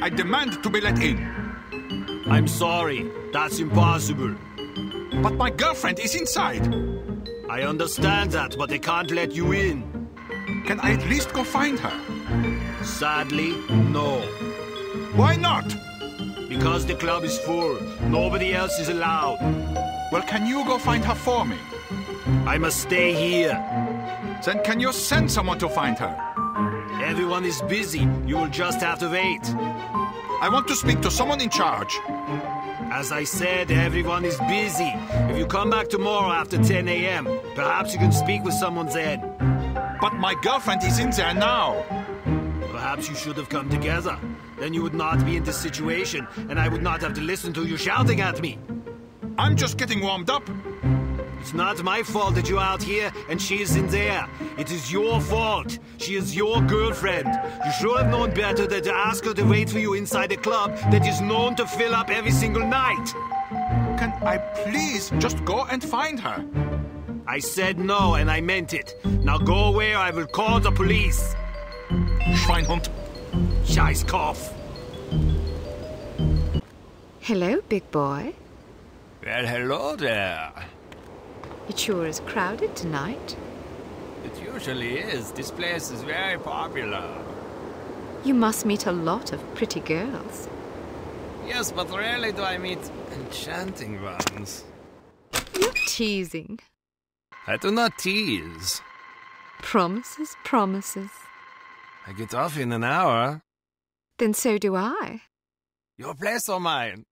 I demand to be let in. I'm sorry. That's impossible. But my girlfriend is inside. I understand that, but they can't let you in. Can I at least go find her? Sadly, no. Why not? Because the club is full. Nobody else is allowed. Well, can you go find her for me? I must stay here. Then can you send someone to find her? Everyone is busy. You will just have to wait. I want to speak to someone in charge. As I said, everyone is busy. If you come back tomorrow after 10 a.m., perhaps you can speak with someone then. But my girlfriend is in there now. Perhaps you should have come together. Then you would not be in this situation, and I would not have to listen to you shouting at me. I'm just getting warmed up. It's not my fault that you're out here and she is in there. It is your fault. She is your girlfriend. You should have known better than to ask her to wait for you inside a club that is known to fill up every single night. Can I please just go and find her? I said no, and I meant it. Now go away or I will call the police. Schweinhund. Scheißkopf. Hello, big boy. Well, hello there. It sure is crowded tonight. It usually is. This place is very popular. You must meet a lot of pretty girls. Yes, but rarely do I meet enchanting ones. You're teasing. I do not tease. Promises, promises. I get off in an hour. Then so do I. Your place or mine?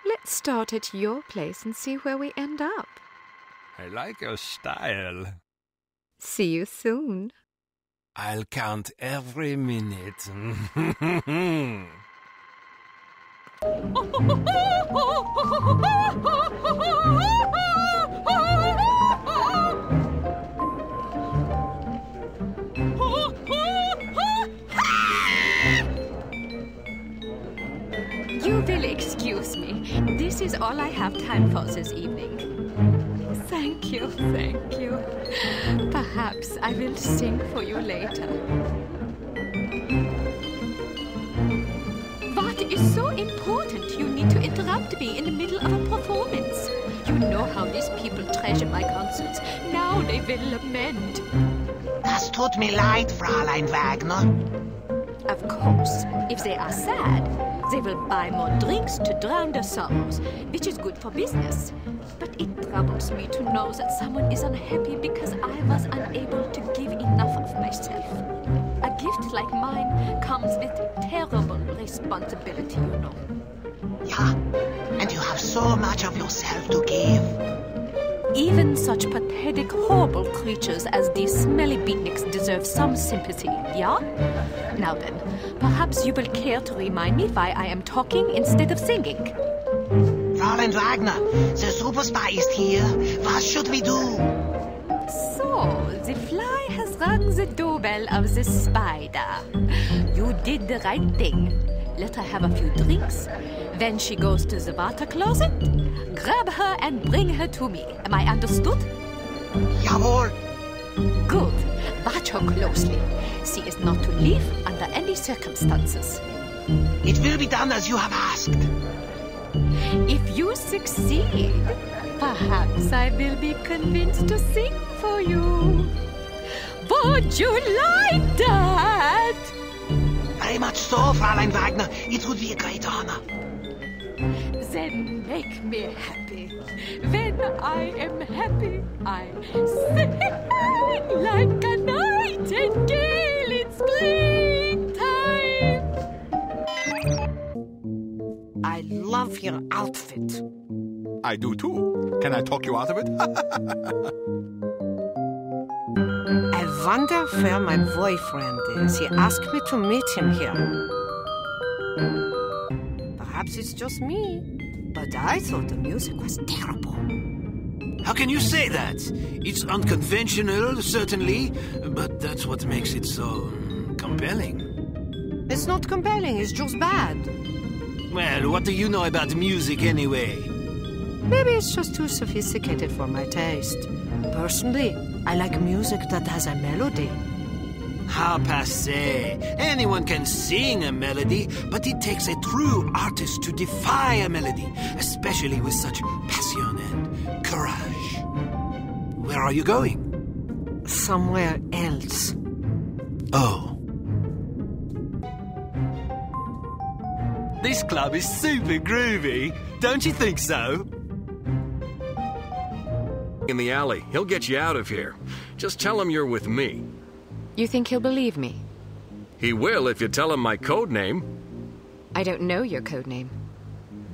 Let's start at your place and see where we end up. I like your style. See you soon. I'll count every minute. You will excuse me. This is all I have time for this evening. Thank you, thank you. Perhaps I will sing for you later. What is so important you need to interrupt me in the middle of a performance? You know how these people treasure my concerts. Now they will lament. Das tut mir leid, Fräulein Wagner. Of course, if they are sad, they will buy more drinks to drown their sorrows, which is good for business. But it troubles me to know that someone is unhappy because I was unable to give enough of myself. A gift like mine comes with terrible responsibility, you know. Yeah, and you have so much of yourself to give. Even such pathetic, horrible creatures as these smelly beatniks deserve some sympathy, yeah? Now then, perhaps you will care to remind me why I am talking instead of singing. Fräulein Wagner, the superstar is here. What should we do? So, the fly has rung the doorbell of the spider. You did the right thing. Let her have a few drinks. Then she goes to the water closet. Grab her and bring her to me. Am I understood? Jawohl. Good. Watch her closely. She is not to leave under any circumstances. It will be done as you have asked. If you succeed, perhaps I will be convinced to sing for you. Would you like that? Very much so, Fräulein Wagner. It would be a great honor. Then make me happy. When I am happy, I sing like a nightingale in springtime. I love your outfit. I do too. Can I talk you out of it? I wonder where my boyfriend is. He asked me to meet him here. Perhaps it's just me, but I thought the music was terrible. How can you say that? It's unconventional, certainly, but that's what makes it so compelling. It's not compelling, it's just bad. Well, what do you know about music anyway? Maybe it's just too sophisticated for my taste. Personally, I like music that has a melody. How passé. Anyone can sing a melody, but it takes a true artist to defy a melody, especially with such passion and courage. Where are you going? Somewhere else. Oh. This club is super groovy. Don't you think so? In the alley. He'll get you out of here. Just tell him you're with me. You think he'll believe me? He will if you tell him my code name. I don't know your code name.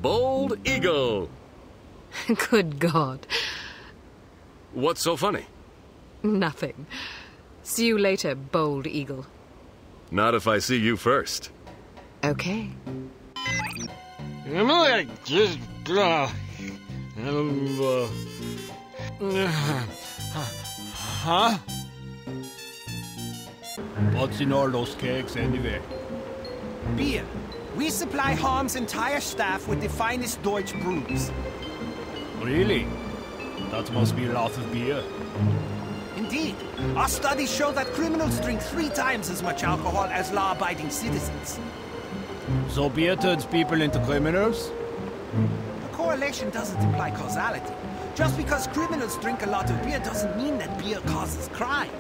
Bold Eagle. Good God. What's so funny? Nothing. See you later, Bold Eagle. Not if I see you first. Okay. Huh? What's in all those cakes anyway? Beer. We supply Harm's entire staff with the finest Deutsch brews. Really? That must be a lot of beer. Indeed. Our studies show that criminals drink 3 times as much alcohol as law-abiding citizens. So beer turns people into criminals? A correlation doesn't imply causality. Just because criminals drink a lot of beer doesn't mean that beer causes crime.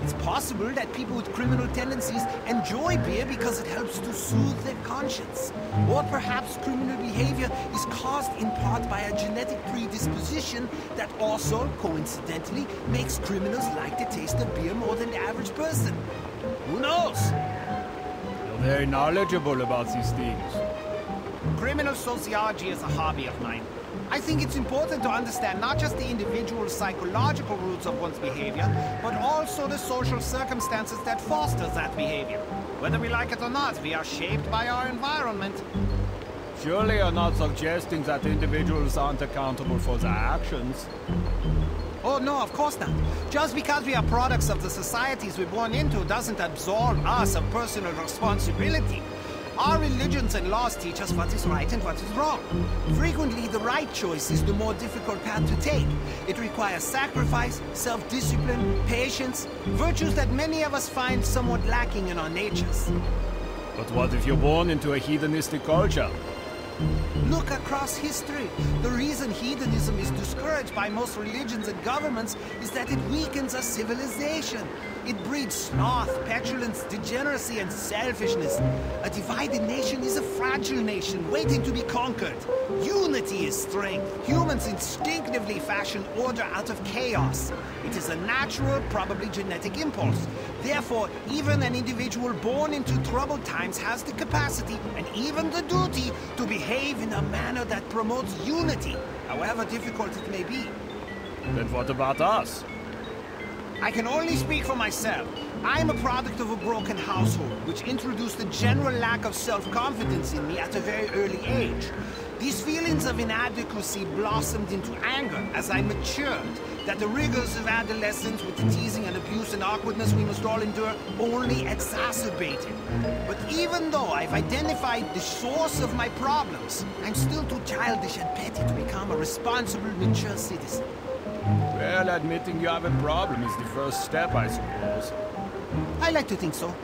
It's possible that people with criminal tendencies enjoy beer because it helps to soothe their conscience. Or perhaps criminal behavior is caused in part by a genetic predisposition that also, coincidentally, makes criminals like the taste of beer more than the average person. Who knows? You're very knowledgeable about these things. Criminal sociology is a hobby of mine. I think it's important to understand not just the individual psychological roots of one's behavior, but also the social circumstances that foster that behavior. Whether we like it or not, we are shaped by our environment. Surely you're not suggesting that individuals aren't accountable for their actions. Oh, no, of course not. Just because we are products of the societies we're born into doesn't absolve us of personal responsibility. Our religions and laws teach us what is right and what is wrong. Frequently, the right choice is the more difficult path to take. It requires sacrifice, self-discipline, patience, virtues that many of us find somewhat lacking in our natures. But what if you're born into a hedonistic culture? Look across history. The reason hedonism is discouraged by most religions and governments is that it weakens a civilization. It breeds sloth, petulance, degeneracy, and selfishness. A divided nation is a fragile nation waiting to be conquered. Unity is strength. Humans instinctively fashion order out of chaos. It is a natural, probably genetic impulse. Therefore, even an individual born into troubled times has the capacity, and even the duty, to behave in a manner that promotes unity, however difficult it may be. Then what about us? I can only speak for myself. I am a product of a broken household, which introduced a general lack of self-confidence in me at a very early age. These feelings of inadequacy blossomed into anger as I matured, that the rigors of adolescence with the teasing and abuse and awkwardness we must all endure only exacerbated. But even though I've identified the source of my problems, I'm still too childish and petty to become a responsible, mature citizen. Well, admitting you have a problem is the first step, I suppose. I like to think so.